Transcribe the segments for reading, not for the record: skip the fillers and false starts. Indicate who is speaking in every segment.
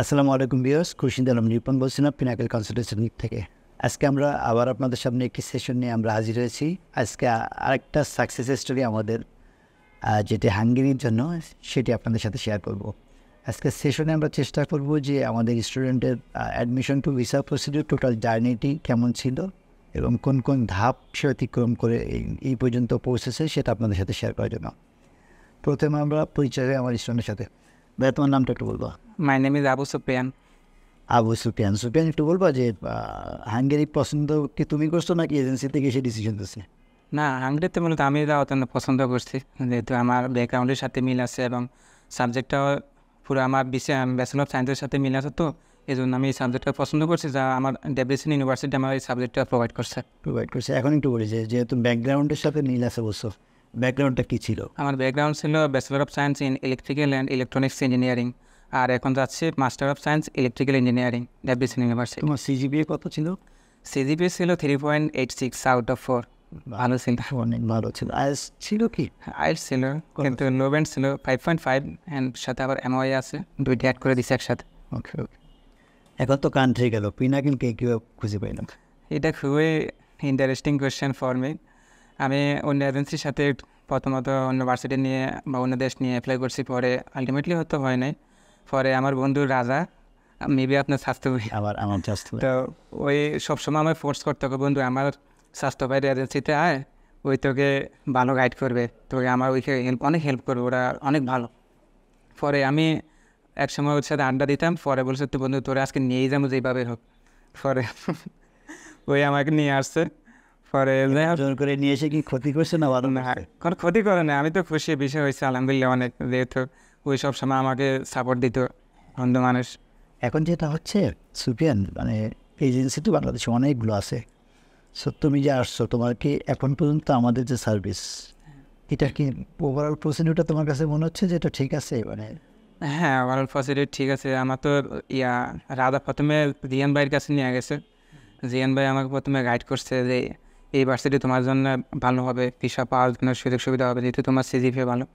Speaker 1: আসসালামু আলাইকুম ভিউয়ার্স, খুরশিদ আলম নিপন বলছিলাম পিনাকেল কনসালটেন্সি থেকে। আজকে আমরা আবার আপনাদের সামনে একটি সেশন নিয়ে আমরা হাজির হয়েছি। আজকে আরেকটা সাকসেস স্টোরি আমাদের যেটি হাঙ্গেরির জন্য, সেটি আপনাদের সাথে শেয়ার করব। আজকের সেশনে আমরা চেষ্টা করব যে আমাদের স্টুডেন্টের admission to visa procedure total জার্নিটি কেমন ছিল এবং কোন কোন ধাপ সে অতিক্রম করে এই পর্যন্ত পৌঁছেছে সেটা আপনাদের সাথে শেয়ার করার জন্য। প্রথমে আমরা পরিচয় হই আমার স্টুডেন্টের সাথে। ভাইয়া, তোমার নামটা একটু বলবো?
Speaker 2: My name is Abu Sufiyan.
Speaker 1: Abu Sufiyan. Sufiyan, একটু বলবা যে হাঙ্গেরি পছন্দ কি তুমি করছো নাকি এজেন্সি থেকে এসে ডিসিশন দিচ্ছে?
Speaker 2: না, হাঙ্গেরিতে মূলত আমি অত্যন্ত পছন্দ করছি, যেহেতু আমার ব্যাকগ্রাউন্ডের সাথে মিল আছে এবং সাবজেক্টটাও পুরো আমার ব্যাচেলর অফ সায়েন্সের সাথে মিল আছে। তো এই জন্য আমি এই সাবজেক্টটা পছন্দ করছি, যা আমার ডেভিসন ইউনিভার্সিটি আমার এই সাবজেক্টটা প্রোভাইড করছে।
Speaker 1: এখন একটু বলি যে যেহেতু ব্যাকগ্রাউন্ডের সাথে মিল আছে বলছো, ব্যাকগ্রাউন্ডটা কী ছিল?
Speaker 2: আমার ব্যাকগ্রাউন্ড ছিল bachelor of science in electrical and electronics engineering, আর এখন যাচ্ছে master of science electrical engineering Davidson university.
Speaker 1: তোমার সিজিপিএ কত ছিল?
Speaker 2: সিজিপিএ ছিল 3.86 আউট অফ 4। ভালো ছিল,
Speaker 1: অনেক ভালো ছিল। আইএলটিএস ছিল কি?
Speaker 2: আইএলটিএস ছিল, কিন্তু লো ব্যান্ড ছিল 5.5, অ্যান্ড সাথে আবার এমওআই আছে, দুইটা অ্যাড করে দিছে একসাথে।
Speaker 1: ওকে। এখন তো কান্ট্রি গেল, পিনাকিলকে কীভাবে খুঁজে পাইলাম?
Speaker 2: এটা খুবই ইন্টারেস্টিং কোয়েশ্চেন ফর মি। আমি অন্য এজেন্সির সাথে প্রথমত অন্য ভার্সিটি নিয়ে বা অন্য দেশ নিয়ে অ্যাপ্লাই করছি, পরে আলটিমেটলি হয়তো হয় নাই। পরে আমার বন্ধু রাজা, মেবি আপনার স্বাস্থ্য ভাই,
Speaker 1: আমার জাস্ট
Speaker 2: তো ওই সবসময় আমার ফোর্স করতে হবে, বন্ধু আমার স্বাস্থ্য ভাইয়ের এজেন্সিতে আয়, ওই তোকে ভালো গাইড করবে, তোকে আমার ওইকে অনেক হেল্প করবে, ওরা অনেক ভালো। পরে আমি একসময় ওর সাথে আড্ডা দিতাম, পরে বলছে তো বন্ধু তোরা আজকে নিয়েই যাবো যেভাবে হোক। পরে ওই আমাকে নিয়ে আসছে, পরে
Speaker 1: জোর করে নিয়ে এসে কি ক্ষতি করছে না ভালো?
Speaker 2: না, কোনো ক্ষতি করে না, আমি তো খুশি, বিষয় হয়েছে আলহামদুলিল্লাহ অনেক, যেহেতু ওই সব সময় আমাকে সাপোর্ট দিত বন্ধু মানুষ।
Speaker 1: এখন যেটা হচ্ছে সুফিয়ান, মানে এজেন্সি তো বাংলাদেশে অনেকগুলো আছে। সো তুমি যে আসছো, তোমার কি এখন পর্যন্ত আমাদের যে সার্ভিস, এটা কি ওভারঅল প্রসিডিউরটা তোমার কাছে মনে হচ্ছে যে এটা ঠিক আছে? মানে
Speaker 2: হ্যাঁ, ওভারঅল ফ্যাসিলিটি ঠিক আছে। আমার তো রাধা প্রথমে জিয়ান ভাইয়ের কাছে নিয়ে গেছে। জিয়ান ভাই আমাকে প্রথমে গাইড করছে যে এই ভার্সিটি তোমার জন্য ভালো হবে, ভিসা পাওয়ার জন্য সুযোগ সুবিধা হবে, যেহেতু তোমার সিজিপিএ ভালো।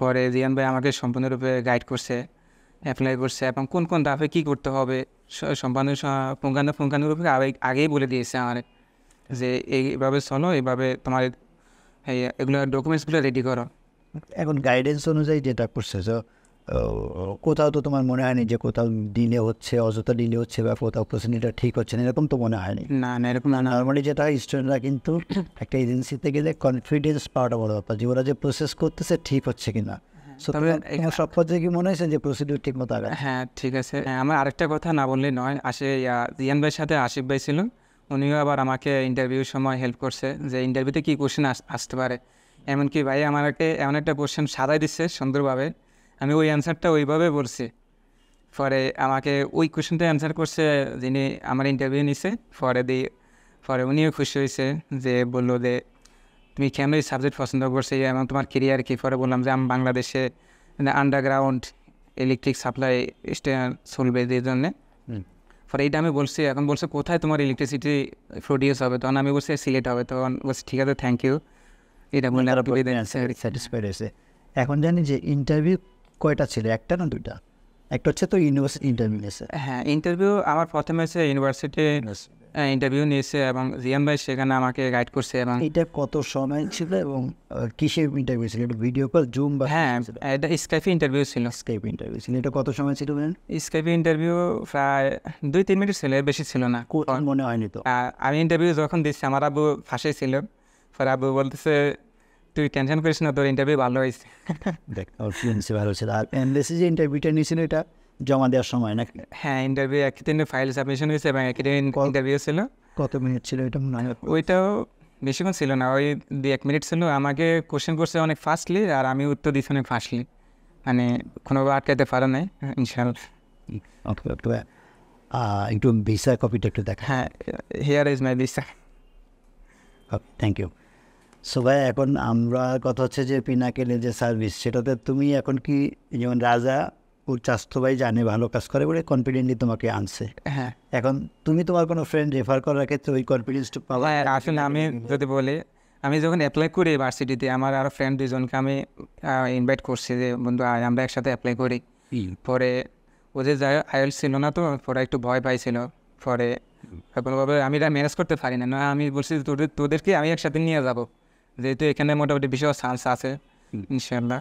Speaker 2: পরে জিয়ান ভাই আমাকে সম্পূর্ণরূপে গাইড করছে, অ্যাপ্লাই করছে এবং কোন কোন ধাপে কী করতে হবে সম্পূর্ণ পুঙ্খানুপুঙ্খানুরূপে আগেই বলে দিয়েছে আমার, যে এইভাবে চলো, এইভাবে তোমার এগুলো ডকুমেন্টসগুলো রেডি করো।
Speaker 1: এখন গাইডেন্স অনুযায়ী যেটা করছে, তো কোথাও তো তোমার মনে হয়নি যে কোথাও ডিলে হচ্ছে, অযথা ডিলে হচ্ছে, বা কোথাও প্রসিডিউরটা ঠিক হচ্ছে না, এরকম তো মনে হয়নি?
Speaker 2: না না, এরকম না।
Speaker 1: নর্মালি যেটা হয়, স্টুডেন্টরা কিন্তু একটা এজেন্সিতে গেলে কনফিডেন্স পাওয়াটা বড় ব্যাপার, যে ওরা যে প্রসেস করতেছে ঠিক হচ্ছে কিনা। তবে সব পর্যায়ে কি মনে হয়েছে যে প্রসিডিউর ঠিক মতো আগে?
Speaker 2: হ্যাঁ, ঠিক আছে। আমার আরেকটা কথা না বললেই নয়, জিয়ান ভাইয়ের সাথে আশিফ ভাই ছিল, উনিও আবার আমাকে ইন্টারভিউর সময় হেল্প করছে, যে ইন্টারভিউতে কী কোশ্চেন আসতে পারে। এমনকি ভাই আমাকে এমন একটা কোশ্চেন সাজাই দিচ্ছে সুন্দরভাবে, আমি ওই অ্যান্সারটা ওইভাবে বলছি। পরে আমাকে ওই কোশ্চেনটা অ্যান্সার করছে যিনি আমার ইন্টারভিউ নিছে, পরে উনিও খুশি হয়েছে, যে বললো যে তুমি কেন এই সাবজেক্ট পছন্দ করছে এবং তোমার কেরিয়ার কী। পরে বললাম যে আমি বাংলাদেশে আন্ডারগ্রাউন্ড ইলেকট্রিক সাপ্লাই চলবে যে জন্যে। পরে এইটা আমি বলছি, এখন বলছে কোথায় তোমার ইলেকট্রিসিটি প্রডিউস হবে, তখন আমি বলছি সিলেট হবে, তখন বলছি ঠিক আছে, থ্যাংক ইউ, এটা বলে
Speaker 1: স্যাটিসফাইড হয়েছে। এখন জানি যে ইন্টারভিউ কয়টা ছিল, একটা না দুইটা? একটা হচ্ছে তো ইউনিভার্সিটি ইন্টারভিউ নিয়েছে।
Speaker 2: হ্যাঁ, ইন্টারভিউ আমার প্রথমে হচ্ছে ইউনিভার্সিটি ইন্টারভিউ নিয়েছে এবং জিয়ান ভাই সেখানে আমাকে গাইড করছে। এবং
Speaker 1: এটা কত সময় ছিল এবং কিসের ইন্টারভিউ ছিল? এটা ভিডিও কল, জুম বা?
Speaker 2: হ্যাঁ, এটা স্কাইপে ইন্টারভিউ ছিল।
Speaker 1: স্কাইপ ইন্টারভিউ ছিল। এটা কত সময় ছিল বলেন?
Speaker 2: স্কাইপে ইন্টারভিউ প্রায় 2-3 মিনিট ছিল, বেশি ছিল না।
Speaker 1: মনে হয়নি তো?
Speaker 2: আমি ইন্টারভিউ যখন দিচ্ছি আমার আব্বু ফাঁসে ছিল, পরে আব্বু বলতেছে তুই টেনশন করিস না, তোর ইন্টারভিউ ভালো হয়েছে।
Speaker 1: দেখ, ওর ফ্লুয়েন্সি ভালো ছিল। আর এমবেসি যে ইন্টারভিউটা নিয়েছিল, এটা জমা দেওয়ার সময় নাকি?
Speaker 2: হ্যাঁ, ইন্টারভিউ একই দিনে ফাইল সাবমিশন হয়েছে এবং একই দিন ইন্টারভিউ ছিল।
Speaker 1: কত মিনিট ছিল এটা মনে হয়?
Speaker 2: ওইটাও বেশিক্ষণ ছিল না, ওই 2-1 মিনিট ছিল। আমাকে কোশ্চেন করছে অনেক ফাস্টলি, আর আমি উত্তর দিচ্ছি অনেক ফাস্টলি, মানে কোনোভাবে আটকাইতে পারে নাই ইনশাআল্লাহ।
Speaker 1: ওকে ওকে। একটু ভিসা কপিটা একটু দেখা।
Speaker 2: হ্যাঁ, here is my visa.
Speaker 1: Okay, thank you. So ভাই, এখন আমরা কথা হচ্ছে যে পিনাকেলের যে সার্ভিস, সেটাতে তুমি এখন কি, যেমন রাজা ওর চাস্তো ভাই জানে ভালো কাজ করে বলে কনফিডেন্টলি তোমাকে আনছে,
Speaker 2: হ্যাঁ,
Speaker 1: এখন তুমি তোমার কোনো ফ্রেন্ড রেফার করার ক্ষেত্রে ওই কনফিডেন্সটা পাবা?
Speaker 2: আসলে আমি যদি বলি, আমি যখন অ্যাপ্লাই করি ভার্সিটিতে, আমার আরও ফ্রেন্ড 2জনকে আমি ইনভাইট করছি যে বন্ধু আমরা একসাথে অ্যাপ্লাই করি। পরে ওদের যা আইএলস ছিল না, তো পরে একটু ভয় পাইছিল। পরে কোনোভাবে আমি এটা ম্যানেজ করতে পারি না, না আমি বলছি তোদেরকে আমি একসাথে নিয়ে যাব, যেহেতু এখানে মোটামুটি বেশি চান্স আছে ইনশাল্লাহ।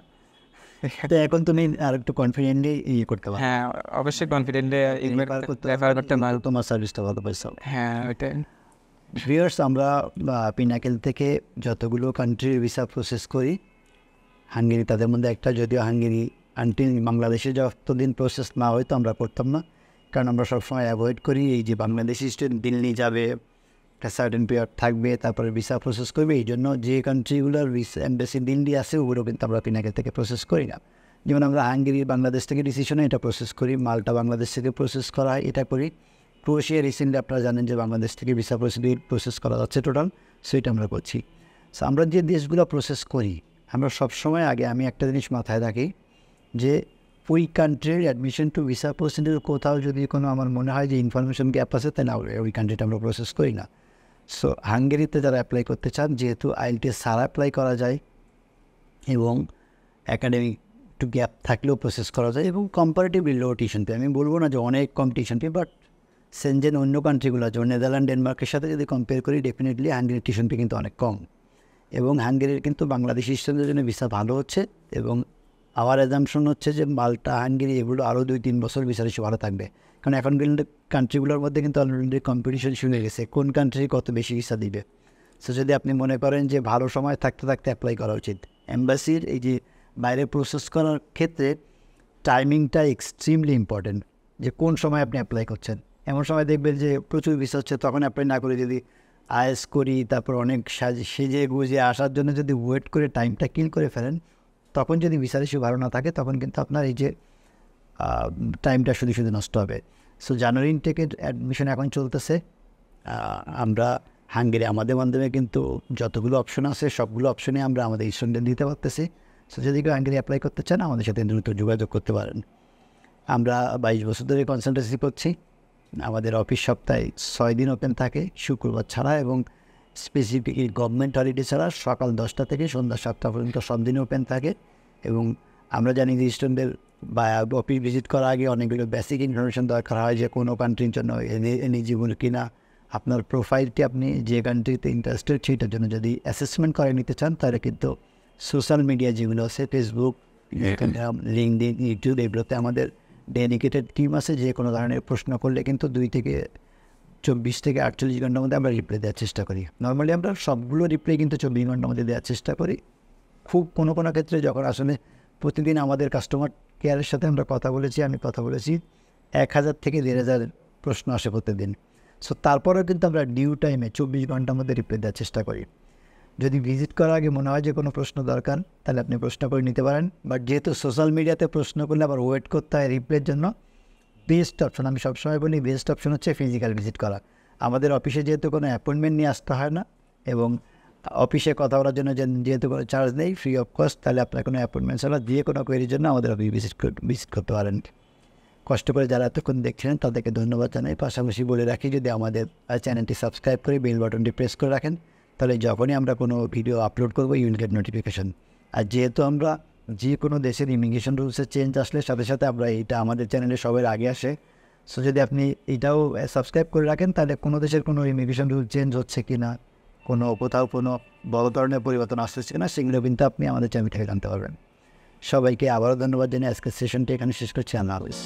Speaker 1: তো এখন তুমি আর একটু কনফিডেন্টলি করতে পারো।
Speaker 2: হ্যাঁ অবশ্যই কনফিডেন্টলি রেফার করতে পারবো।
Speaker 1: তোমার সার্ভিসটা ভালো পাইছো।
Speaker 2: হ্যাঁ ওইটাই।
Speaker 1: ভিউয়ার্স, আমরা পিনাকেল থেকে যতগুলো কান্ট্রির ভিসা প্রসেস করি, হাঙ্গেরি তাদের মধ্যে একটা, যদিও হাঙ্গেরি আনটিল বাংলাদেশে যতদিন প্রসেস না হয়তো আমরা করতাম না, কারণ আমরা সবসময় অ্যাভয়েড করি এই যে বাংলাদেশি স্টুডেন্ট দিল্লি যাবে, একটা সার্টেন পিরিয়ড থাকবে, তারপরে ভিসা প্রসেস করবে। এই জন্য যে কান্ট্রিগুলোর ভিসা এমবাসি দিল্লি আছে ওগুলো কিন্তু আমরা পিনাকেল থেকে প্রসেস করি না। যেমন আমরা হাঙ্গেরি বাংলাদেশ থেকে ডিসিশনে এটা প্রসেস করি, মাল্টা বাংলাদেশ থেকে প্রসেস করা হয়, এটা করি। ক্রোয়েশিয়া রিসেন্টলি আপনারা জানেন যে বাংলাদেশ থেকে ভিসা প্রসেস করা যাচ্ছে টোটাল, সেটা আমরা করছি। সো আমরা যে দেশগুলো প্রসেস করি, আমরা সবসময় আগে আমি একটা জিনিস মাথায় রাখি যে ওই কান্ট্রির অ্যাডমিশন টু ভিসা প্রসেসের কোথাও যদি কোনো আমার মনে হয় যে ইনফরমেশন গ্যাপ আছে, তাহলে ওই কান্ট্রিটা আমরা প্রসেস করি না। সো হাঙ্গেরিতে যারা অ্যাপ্লাই করতে চান, যেহেতু আইএলটিএস ছাড়া অ্যাপ্লাই করা যায় এবং একাডেমিক একটু গ্যাপ থাকলেও প্রসেস করা যায়, এবং কম্পারেটিভলি লো টিউশন ফি, আমি বলবো না যে অনেক কম টিউশন ফি, বাট সেনজেন অন্য কান্ট্রিগুলো যেমন নেদারল্যান্ড, ডেনমার্কের সাথে যদি কম্পেয়ার করি, ডেফিনেটলি হাঙ্গেরির টিউশন ফি কিন্তু অনেক কম। এবং হাঙ্গেরির কিন্তু বাংলাদেশি স্টুডেন্টদের জন্য ভিসা ভালো হচ্ছে, এবং আমার অ্যাজাম্পশন হচ্ছে যে মাল্টা, হাঙ্গেরি এগুলো আরও 2-3 বছর ভিসার ইস্যু ভালো থাকবে, কারণ এখন কিন্তু কান্ট্রিগুলোর মধ্যে কিন্তু অলরেডি কম্পিটিশন শুরু হয়ে গেছে কোন কান্ট্রি কত বেশি ভিসা দিবে। সো যদি আপনি মনে করেন যে ভালো সময় থাকতে থাকতে অ্যাপ্লাই করা উচিত, এম্বাসির এই যে বাইরে প্রসেস করার ক্ষেত্রে টাইমিংটা এক্সট্রিমলি ইম্পর্টেন্ট, যে কোন সময় আপনি অ্যাপ্লাই করছেন। এমন সময় দেখবেন যে প্রচুর ভিসা হচ্ছে, তখন অ্যাপ্লাই না করে যদি আইএস করি, তারপর অনেক সেজে গুজে আসার জন্য যদি ওয়েট করে টাইমটা কিল করে ফেলেন, তখন যদি ভিসার ইস্যু ভালো না থাকে, তখন কিন্তু আপনার এই যে টাইমটা শুধু শুধু নষ্ট হবে। সো জানুয়ারি ইনটেকের অ্যাডমিশন এখন চলতেছে। আমরা হাঙ্গেরি আমাদের মাধ্যমে কিন্তু যতগুলো অপশন আছে সবগুলো অপশনে আমরা আমাদের স্টুডেন্ট দিতে পারতেছি। সো যদি কেউ হাঙ্গেরি অ্যাপ্লাই করতে চান, আমাদের সাথে দ্রুত যোগাযোগ করতে পারেন। আমরা 22 বছর ধরে কনসালটেন্সি করছি। আমাদের অফিস সপ্তাহে 6 দিন ওপেন থাকে, শুক্রবার ছাড়া, এবং স্পেসিফিকলি গভর্নমেন্ট হলিডে ছাড়া সকাল 10টা থেকে সন্ধ্যা 7টা পর্যন্ত সব দিন ওপেন থাকে। এবং আমরা জানি যে স্টুডেন্টদের বা অফিস ভিজিট করার আগে অনেকগুলো বেসিক ইনফরমেশন দরকার হয়, যে কোনো কান্ট্রির জন্য এলিজিবল কিনা, আপনার প্রোফাইলটি আপনি যে কান্ট্রিতে ইন্টারেস্টেড সেটার জন্য যদি অ্যাসেসমেন্ট করে নিতে চান, তাহলে কিন্তু সোশ্যাল মিডিয়া যেগুলো আছে, ফেসবুক, লিঙ্কডইন, ইউটিউব, এগুলোতে আমাদের ডেডিকেটেড টিম আছে। যে কোনো ধরনের প্রশ্ন করলে কিন্তু 2 থেকে 24 থেকে 48 ঘন্টার মধ্যে আমরা রিপ্লাই দেওয়ার চেষ্টা করি। নর্মালি আমরা সবগুলো রিপ্লাই কিন্তু 24 ঘন্টার মধ্যে দেওয়ার চেষ্টা করি। খুব কোনো ক্ষেত্রে যখন আসলে প্রতিদিন আমাদের কাস্টমার কেয়ারের সাথে আমরা কথা বলেছি, আমি কথা বলেছি 1000 থেকে 1500 প্রশ্ন আসে প্রতিদিন। সো তারপরেও কিন্তু আমরা ডিউ টাইমে 24 ঘন্টার মধ্যে রিপ্লাই দেওয়ার চেষ্টা করি। যদি ভিজিট করার আগে মনে হয় যে কোনো প্রশ্ন দরকার, তাহলে আপনি প্রশ্ন করে নিতে পারেন। বাট যেহেতু সোশ্যাল মিডিয়াতে প্রশ্ন করলে আবার ওয়েট করতে হয় রিপ্লাইয়ের জন্য, বেস্ট অপশন, আমি সবসময় বলি বেস্ট অপশন হচ্ছে ফিজিক্যাল ভিজিট করা। আমাদের অফিসে যেহেতু কোনো অ্যাপয়েন্টমেন্ট নিয়ে আসতে হয় না, এবং অফিসে কথা বলার জন্য যেহেতু কোনো চার্জ নেই, ফ্রি অফ কস্ট, তাহলে আপনার কোনো অ্যাপয়েন্টমেন্ট ছাড়া যে কোনো কোয়েরির জন্য আমাদের অফিস ভিজিট করতে পারেন। কষ্ট করে যারা এতক্ষণ দেখছিলেন তাদেরকে ধন্যবাদ জানাই। পাশাপাশি বলে রাখি, যদি আমাদের চ্যানেলটি সাবস্ক্রাইব করে বেল বাটনটি প্রেস করে রাখেন, তাহলে যখনই আমরা কোনো ভিডিও আপলোড করবো ইউ উইল গেট নোটিফিকেশান। আর যেহেতু আমরা যে কোনো দেশের ইমিগ্রেশন রুলসের চেঞ্জ আসলে সাথে সাথে আমরা এইটা আমাদের চ্যানেলে সবার আগে আসে। সো যদি আপনি এটাও সাবস্ক্রাইব করে রাখেন, তাহলে কোনো দেশের কোনো ইমিগ্রেশন রুল চেঞ্জ হচ্ছে কি না, কোথাও কোনো বড় ধরনের পরিবর্তন আসতেছে কিনা, সেগুলো কিন্তু আপনি আমাদের চ্যানেল থেকে জানতে পারবেন। সবাইকে আবারও ধন্যবাদ জানিয়ে আজকের সেশনটি এখানে শেষ করছি। আল্লাহ হাফেজ।